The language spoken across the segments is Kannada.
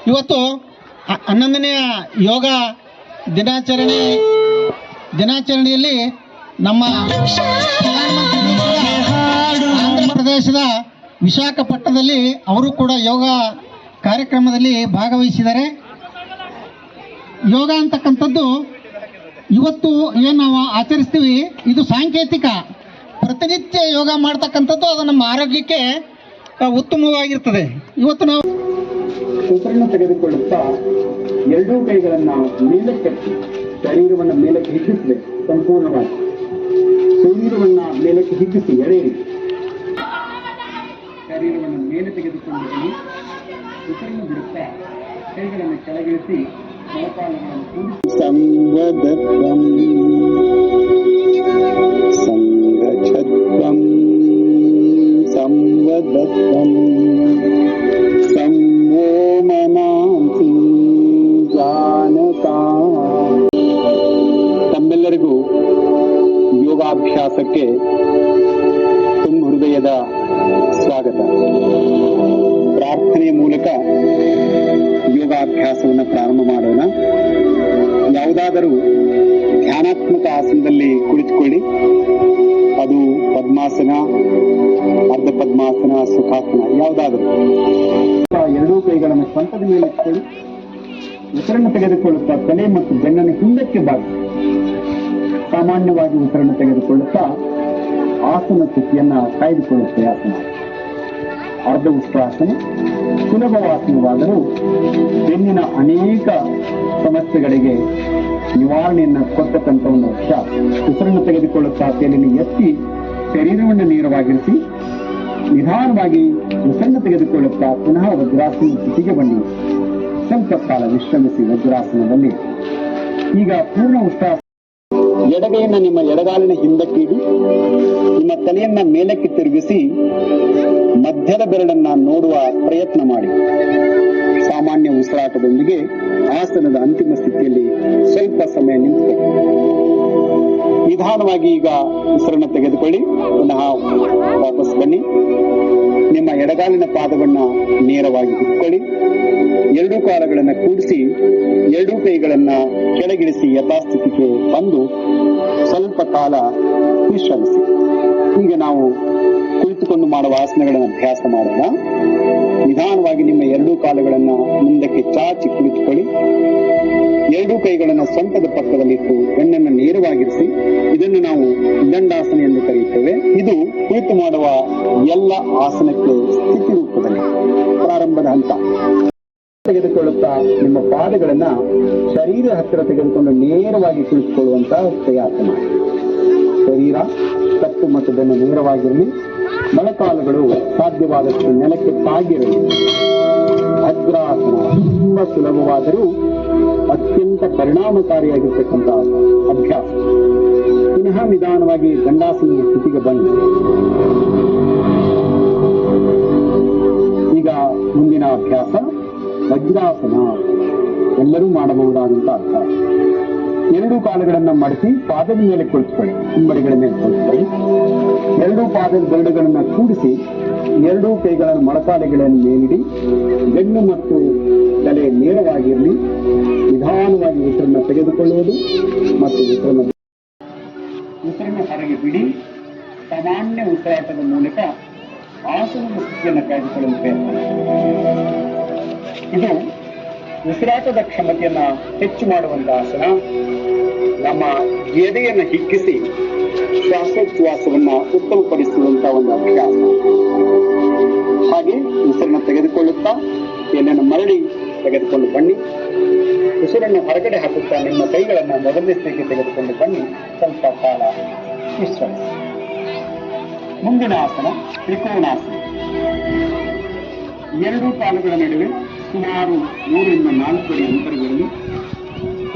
ಇವತ್ತು 11ನೆಯ ಯೋಗ ದಿನಾಚರಣೆಯಲ್ಲಿ ನಮ್ಮ ಆಂಧ್ರ ಪ್ರದೇಶದ ವಿಶಾಖಪಟ್ಟಣದಲ್ಲಿ ಅವರು ಕೂಡ ಯೋಗ ಕಾರ್ಯಕ್ರಮದಲ್ಲಿ ಭಾಗವಹಿಸಿದ್ದಾರೆ. ಯೋಗ ಅಂತಕ್ಕಂಥದ್ದು ಇವತ್ತು ಏನು ನಾವು ಆಚರಿಸ್ತೀವಿ ಇದು ಸಾಂಕೇತಿಕ. ಪ್ರತಿನಿತ್ಯ ಯೋಗ ಮಾಡ್ತಕ್ಕಂಥದ್ದು ಅದು ನಮ್ಮ ಆರೋಗ್ಯಕ್ಕೆ ಉತ್ತಮವಾಗಿರ್ತದೆ. ಇವತ್ತು ನಾವು ಉಸಿರನ್ನು ತೆಗೆದುಕೊಳ್ಳುತ್ತಾ ಎರಡೂ ಕೈಗಳನ್ನು ಮೇಲಕ್ಕೆತ್ತಿ ಶರೀರವನ್ನು ಮೇಲಕ್ಕೆ ಹಿಗ್ಗಿಸಬೇಕು. ಸಂಪೂರ್ಣವಾಗಿ ಶರೀರವನ್ನು ಮೇಲಕ್ಕೆ ಹಿಗ್ಗಿಸಿ ಎಳೆಯಿರಿ. ಶರೀರವನ್ನು ಮೇಲೆ ತೆಗೆದುಕೊಂಡು ಉಸಿರನ್ನು ಬಿಡುತ್ತಾ ಕೈಗಳನ್ನು ಕೆಳಗಿಳಿಸಿ ಮೊಳಕಾಲುಗಳನ್ನು ಕೂಡಿಸಿ ಸಂವದತ್ವಂ ಸಂಗಚ್ಛತ್ವಂ ಸಂವದತ್ವಂ ಸಂವೋಮನಾಂಸಿ ಜಾನತಾ. ತಮ್ಮೆಲ್ಲರಿಗೂ ಯೋಗಾಭ್ಯಾಸಕ್ಕೆ ತುಂಬ ಹೃದಯದ ಸ್ವಾಗತ. ಪ್ರಾರ್ಥನೆಯ ಮೂಲಕ ಯೋಗಾಭ್ಯಾಸವನ್ನು ಪ್ರಾರಂಭ ಮಾಡೋಣ. ಯಾವುದಾದರೂ ಧ್ಯಾನಾತ್ಮಕ ಆಸನದಲ್ಲಿ ಕುಳಿತುಕೊಳ್ಳಿ. ಅದು ಪದ್ಮಾಸನ, ಅರ್ಧ ಪದ್ಮಾಸನ, ಸುಖಾಸನ ಯಾವುದಾದರೂ. ಎರಡೂ ಕೈಗಳನ್ನು ಸ್ವಂತದ ಮೇಲೆ ಇಟ್ಕೊಳ್ಳಿ. ಉಸಿರನ್ನು ತೆಗೆದುಕೊಳ್ಳುತ್ತಾ ತಲೆ ಮತ್ತು ಬೆನ್ನನ್ನು ಹಿಂದಕ್ಕೆ ಬಾಗಿ ಸಾಮಾನ್ಯವಾಗಿ ಉಸಿರನ್ನು ತೆಗೆದುಕೊಳ್ಳುತ್ತಾ ಆಸನ ಸ್ಥಿತಿಯನ್ನ ಕಾಯ್ದುಕೊಳ್ಳುವ ಪ್ರಯಾಸ ಮಾಡಿ. ಅರ್ಧ ಉಷ್ಟ್ರಾಸನ ಸುಲಭವಾಸನವಾದರೂ ಬೆನ್ನಿನ ಅನೇಕ ಸಮಸ್ಯೆಗಳಿಗೆ ನಿವಾರಣೆಯನ್ನು ಕೊಟ್ಟಂತ ಒಂದು ಅಂಶ. ಉಸಿರನ್ನು ತೆಗೆದುಕೊಳ್ಳುತ್ತಾ ತಲೆಯನ್ನು ಎತ್ತಿ ಶರೀರವನ್ನು ನೇರವಾಗಿರಿಸಿ ನಿಧಾನವಾಗಿ ಉಸಿರನ್ನು ತೆಗೆದುಕೊಳ್ಳುತ್ತಾ ಪುನಃ ವಜ್ರಾಸನ ಸ್ಥಿತಿಗೆ ಬನ್ನಿ. ಸ್ವಲ್ಪ ಕಾಲ ವಿಶ್ರಮಿಸಿ ವಜ್ರಾಸನದಲ್ಲಿ. ಈಗ ಪೂರ್ಣ ಉಷ್ಟ್ರಾಸನ. ಎಡಗೈಯನ್ನು ನಿಮ್ಮ ಎಡಗಾಲಿನ ಹಿಂದಕ್ಕಿಡಿ, ನಿಮ್ಮ ತಲೆಯನ್ನ ಮೇಲಕ್ಕೆ ತಿರುಗಿಸಿ ಮಧ್ಯದ ಬೆರಳನ್ನ ನೋಡುವ ಪ್ರಯತ್ನ ಮಾಡಿ. ಸಾಮಾನ್ಯ ಉಸಿರಾಟದೊಂದಿಗೆ ಆಸನದ ಅಂತಿಮ ಸ್ಥಿತಿಯಲ್ಲಿ ಸ್ವಲ್ಪ ಸಮಯ ನಿಂತುಕೊಳ್ಳಿ. ನಿಧಾನವಾಗಿ ಈಗ ಉಸಿರನ್ನು ತೆಗೆದುಕೊಳ್ಳಿ. ಪುನಃ ವಾಪಸ್ ಬನ್ನಿ. ನಿಮ್ಮ ಎಡಗಾಲಿನ ಪಾದವನ್ನ ನೇರವಾಗಿ ಇಟ್ಕೊಳ್ಳಿ. ಎರಡೂ ಕಾಲುಗಳನ್ನು ಕೂಡಿಸಿ ಎರಡೂ ಕೈಗಳನ್ನ ಕೆಳಗಿಳಿಸಿ ಯಥಾಸ್ಥಿತಿಗೆ ಬಂದು ಸ್ವಲ್ಪ ಕಾಲ ವಿಶ್ರಮಿಸಿ. ಈಗ ನಾವು ಕುಳಿತುಕೊಂಡು ಮಾಡುವ ಆಸನಗಳನ್ನು ಅಭ್ಯಾಸ ಮಾಡೋಣ. ನಿಧಾನವಾಗಿ ನಿಮ್ಮ ಎರಡೂ ಕಾಲುಗಳನ್ನು ಮುಂದಕ್ಕೆ ಚಾಚಿ ಕುಳಿತುಕೊಳ್ಳಿ. ಎರಡೂ ಕೈಗಳನ್ನು ಸೊಂಟದ ಪಕ್ಕದಲ್ಲಿಟ್ಟು ಬೆನ್ನನ್ನು ನೇರವಾಗಿರಿಸಿ. ಇದನ್ನು ನಾವು ದಂಡಾಸನ ಎಂದು ಕರೆಯುತ್ತೇವೆ. ಇದು ಕುಳಿತು ಮಾಡುವ ಎಲ್ಲ ಆಸನಕ್ಕೆ ಸ್ಥಿತಿ ರೂಪದಲ್ಲಿ ಪ್ರಾರಂಭದ ಹಂತ. ತೆಗೆದುಕೊಳ್ಳುತ್ತಾ ನಿಮ್ಮ ಪಾದಗಳನ್ನ ಶರೀರ ಹತ್ತಿರ ತೆಗೆದುಕೊಂಡು ನೇರವಾಗಿ ಕುಳಿತುಕೊಳ್ಳುವಂತಹ ಪ್ರಯಾಸ ಮಾಡಿ. ಶರೀರ ಕತ್ತು ಮತ್ತು ಬೆನ್ನು ನೇರವಾಗಿರಲಿ. ಮೊಳಕಾಲುಗಳು ಸಾಧ್ಯವಾದಷ್ಟು ನೆಲಕ್ಕೆ ತಾಗಿರಲಿ. ಭದ್ರಾಸನ ತುಂಬಾ ಸುಲಭವಾದರೂ ಅತ್ಯಂತ ಪರಿಣಾಮಕಾರಿಯಾಗಿರ್ತಕ್ಕಂಥ ಅಭ್ಯಾಸ. ಪುನಃ ನಿಧಾನವಾಗಿ ದಂಡಾಸನದ ಸ್ಥಿತಿಗೆ ಬನ್ನಿ. ಈಗ ಮುಂದಿನ ಅಭ್ಯಾಸ ವಜ್ರಾಸನ. ಎಲ್ಲರೂ ಮಾಡಬಹುದಾದಂತಹ ಅಭ್ಯಾಸ. ಎರಡೂ ಕಾಲುಗಳನ್ನು ಮಡಿಸಿ ಪಾದದ ಮೇಲೆ ಕುಳಿತುಕೊಳ್ಳಿ. ಹಿಂಬಡಿಗಳ ಮೇಲೆ ಕುಳಿತುಕೊಳ್ಳಿ. ಎರಡೂ ಪಾದದ ಬೆರಳುಗಳನ್ನು ಕೂಡಿಸಿ ಎರಡೂ ಕೈಗಳ ಮೊಳಕಾಲುಗಳನ್ನು ಮೇಲಿಡಿ. ಬೆನ್ನು ಮತ್ತು ತಲೆ ನೇರವಾಗಿರಲಿ. ನಿಧಾನವಾಗಿ ಉಸಿರನ್ನು ತೆಗೆದುಕೊಳ್ಳುವುದು ಮತ್ತು ಉಸಿರನ್ನು ಹೊರಗೆ ಬಿಡಿ. ಸಾಮಾನ್ಯ ಉಸಿರಾಟದ ಮೂಲಕ ಆಸನದ ಸ್ಥಿತಿಯನ್ನು ಕಾಯ್ದುಕೊಳ್ಳಲು ಪ್ರಯತ್ನ. ಇದು ಉಸಿರಾಟದ ಕ್ಷಮತೆಯನ್ನ ಹೆಚ್ಚು ಮಾಡುವಂತಹ ಆಸನ. ನಮ್ಮ ಎದೆಯನ್ನು ಹಿಗ್ಗಿಸಿ ಶ್ವಾಸೋಚ್ಛ್ವಾಸವನ್ನ ಉತ್ತಮಪಡಿಸುವಂತಹ ಒಂದು ಅಭ್ಯಾಸ. ಹಾಗೆ ಉಸಿರನ್ನು ತೆಗೆದುಕೊಳ್ಳುತ್ತಾ ಎಲೆಯನ್ನು ಮರಳಿ ತೆಗೆದುಕೊಂಡು ಬನ್ನಿ. ಉಸಿರನ್ನು ಹೊರಗಡೆ ಹಾಕುತ್ತಾ ನಿಮ್ಮ ಕೈಗಳನ್ನು ಮೊದಲನೇ ಸ್ಥಿತಿಗೆ ತೆಗೆದುಕೊಂಡು ಬನ್ನಿ. ಸ್ವಲ್ಪ ಕಾಲ ವಿಶ್ರಮಿಸಿ. ಮುಂದಿನ ಆಸನ ತ್ರಿಕೋಣಾಸನ. ಎರಡೂ ಕಾಲುಗಳ ನಡುವೆ ಸುಮಾರು 3 ರಿಂದ 4 ಅಡಿ ಅಂತರಗಳಲ್ಲಿ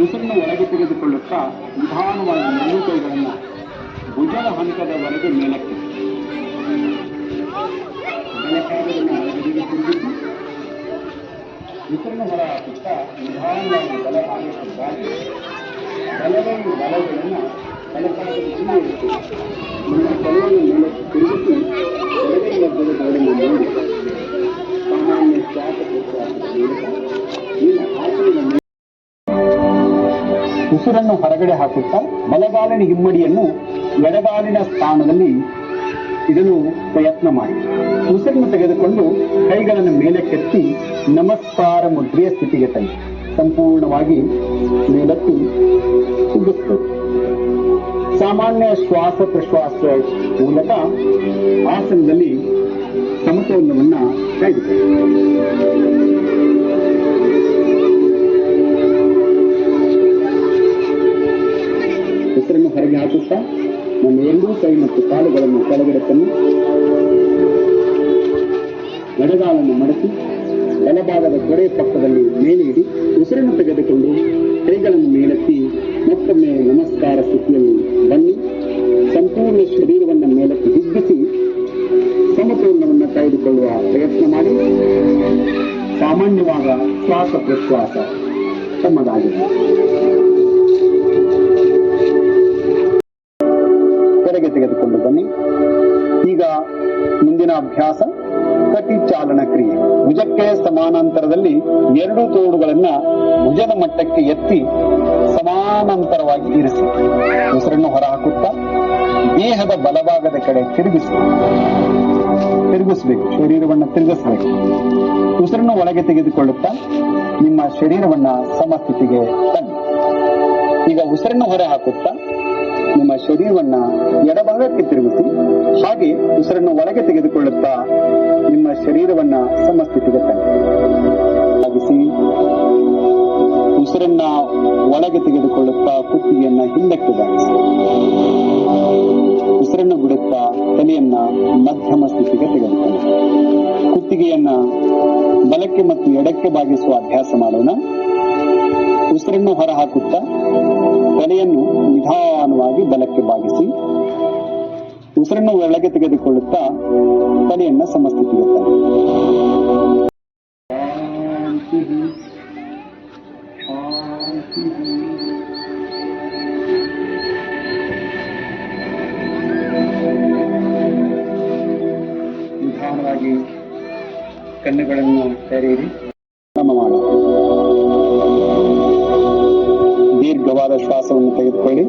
ಉಸಿರನ್ನು ಒಳಗೆ ತೆಗೆದುಕೊಳ್ಳುತ್ತಾ ನಿಧಾನವಾಗಿ ಎರಡೂ ಕೈಗಳನ್ನು ಭುಜದ ಹಂತದವರೆಗೆ ಮೇಲಕ್ಕೆ ಉಸಿರನ್ನು ಹೊರ ಹಾಕುತ್ತಾ ನಿಧಾನವಾಗಿ ಬಲಭಾಗಕ್ಕೆ ಬಾಗಿ ಬಲವನ್ನು ಬಲಗಳನ್ನು ಬಲಭಾಗದ ಹಿಂದೆ ಇಟ್ಟು ನಿಮ್ಮ ತಲೆಯನ್ನು ಮೇಲಕ್ಕೆ ತಿರುಗಿಸಿ ಎಡಗೈ ಮಧ್ಯದ ಗೋಡೆಯನ್ನು ನೋಡಿ ಸಾಮಾನ್ಯ ಶ್ವಾಸ ಪ್ರಶ್ವಾಸದ ಮೂಲಕ ಉಸಿರನ್ನು ಹೊರಗಡೆ ಹಾಕುತ್ತಾ ಬಲಗಾಲಿನ ಹಿಮ್ಮಡಿಯನ್ನು ಎಡಗಾಲಿನ ಸ್ಥಾನದಲ್ಲಿ ಇದನ್ನು ಪ್ರಯತ್ನ ಮಾಡಿ. ಉಸಿರನ್ನು ತೆಗೆದುಕೊಂಡು ಕೈಗಳನ್ನು ಮೇಲಕ್ಕೆತ್ತಿ ನಮಸ್ಕಾರ ಮುದ್ರೆಯ ಸ್ಥಿತಿಗೆ ತನ್ನಿ. ಸಂಪೂರ್ಣವಾಗಿ ಮೇಲಕ್ಕೆ ಕುಗ್ಗಿಸಬೇಕು. ಸಾಮಾನ್ಯ ಶ್ವಾಸ ಪ್ರಶ್ವಾಸ ಮೂಲಕ ಆಸನದಲ್ಲಿ ಸಮತೋಲನವನ್ನ ಕಾಯ್ದುಕೊಳ್ಳಿ. ಉಸಿರನ್ನು ಹೊರಗೆ ಹಾಕುತ್ತಾ ನಮ್ಮ ಎರಡೂ ಕೈ ಮತ್ತು ಕಾಲುಗಳನ್ನು ಕೆಳಗಡೆ ತನ್ನಿ. ಎಡಗಾಲನ್ನು ಮಡಚಿ ಬಲಭಾಗದ ತೊಡೆ ಪಕ್ಕದಲ್ಲಿ ಮೇಲೆ ಇಡಿ. ಉಸಿರನ್ನು ತೆಗೆದುಕೊಂಡು ಕೈಗಳನ್ನು ಮೇಲೆತ್ತಿ ಮತ್ತೊಮ್ಮೆ ನಮಸ್ಕಾರ ಸ್ಥಿತಿಯಲ್ಲಿ ಬನ್ನಿ. ಸಂಪೂರ್ಣ ಶರೀರವನ್ನು ಮೇಲಕ್ಕೆ ಹಿಗ್ಗಿಸಿ ಸಮತೋಲನವನ್ನು ಕಾಯ್ದುಕೊಳ್ಳುವ ಪ್ರಯತ್ನ ಮಾಡಿ. ಸಾಮಾನ್ಯವಾದ ಶ್ವಾಸ ಪ್ರಶ್ವಾಸ ತಮ್ಮದಾಗಿದೆ. ಕೆಳಗೆ ತೆಗೆದುಕೊಂಡು ಬನ್ನಿ. ಈಗ ಮುಂದಿನ ಅಭ್ಯಾಸ ಕಟಿ ಚಾಲನ ಕ್ರಿಯೆ. ಭುಜಕ್ಕೆ ಸಮಾನಾಂತರದಲ್ಲಿ ಎರಡು ತೋಳುಗಳನ್ನ ಭುಜದ ಮಟ್ಟಕ್ಕೆ ಎತ್ತಿ ಸಮಾನಾಂತರವಾಗಿ ಇರಿಸಿ. ಉಸಿರನ್ನು ಹೊರಹಾಕುತ್ತಾ ದೇಹದ ಬಲಭಾಗದ ಕಡೆ ತಿರುಗಿಸಬೇಕು. ಶರೀರವನ್ನು ತಿರುಗಿಸಬೇಕು. ಉಸಿರನ್ನು ಒಳಗೆ ತೆಗೆದುಕೊಳ್ಳುತ್ತಾ ನಿಮ್ಮ ಶರೀರವನ್ನ ಸಮಸ್ಥಿತಿಗೆ ತನ್ನಿ. ಈಗ ಉಸಿರನ್ನು ಹೊರ ಹಾಕುತ್ತಾ ನಿಮ್ಮ ಶರೀರವನ್ನ ಎಡಭಾಗಕ್ಕೆ ತಿರುಗಿಸಿ. ಹಾಗೆ ಉಸಿರನ್ನು ಒಳಗೆ ತೆಗೆದುಕೊಳ್ಳುತ್ತಾ ನಿಮ್ಮ ಶರೀರವನ್ನ ಸಮಸ್ಥಿತಿಗೆ ತನ್ನಿ. ಆಗಿಸಿ ಉಸಿರನ್ನ ಒಳಗೆ ತೆಗೆದುಕೊಳ್ಳುತ್ತಾ ಕುತ್ತಿಗೆಯನ್ನ ಹಿಂದಕ್ಕೆ ಬಾಗಿಸಿ. ಉಸಿರನ್ನು ಬಿಡುತ್ತಾ ತಲೆಯನ್ನ ಮಧ್ಯಮ ಸ್ಥಿತಿಗೆ ತೆಗೆದುಕೊಳ್ಳಿ. ಕುತ್ತಿಗೆಯನ್ನ ಬಲಕ್ಕೆ ಮತ್ತು ಎಡಕ್ಕೆ ಬಾಗಿಸುವ ಅಭ್ಯಾಸ ಮಾಡೋಣ. ಉಸಿರನ್ನು ಹೊರಹಾಕುತ್ತಾ ತಲೆಯನ್ನು ನಿಧಾನವಾಗಿ ಬಲಕ್ಕೆ ಬಾಗಿಸಿ. ಉಸಿರನ್ನು ಒಳಗೆ ತೆಗೆದುಕೊಳ್ಳುತ್ತಾ ತಲೆಯನ್ನ ಸಮಸ್ಥಿತಿಗೆ ತನ್ನಿ. ನಿಧಾನವಾಗಿ ಕಣ್ಣುಗಳನ್ನು ತೆರೆಯಿರಿ. ಮಾಡೋಣ. ದೀರ್ಘವಾದ ಶ್ವಾಸವನ್ನು ತೆಗೆದುಕೊಳ್ಳಿ.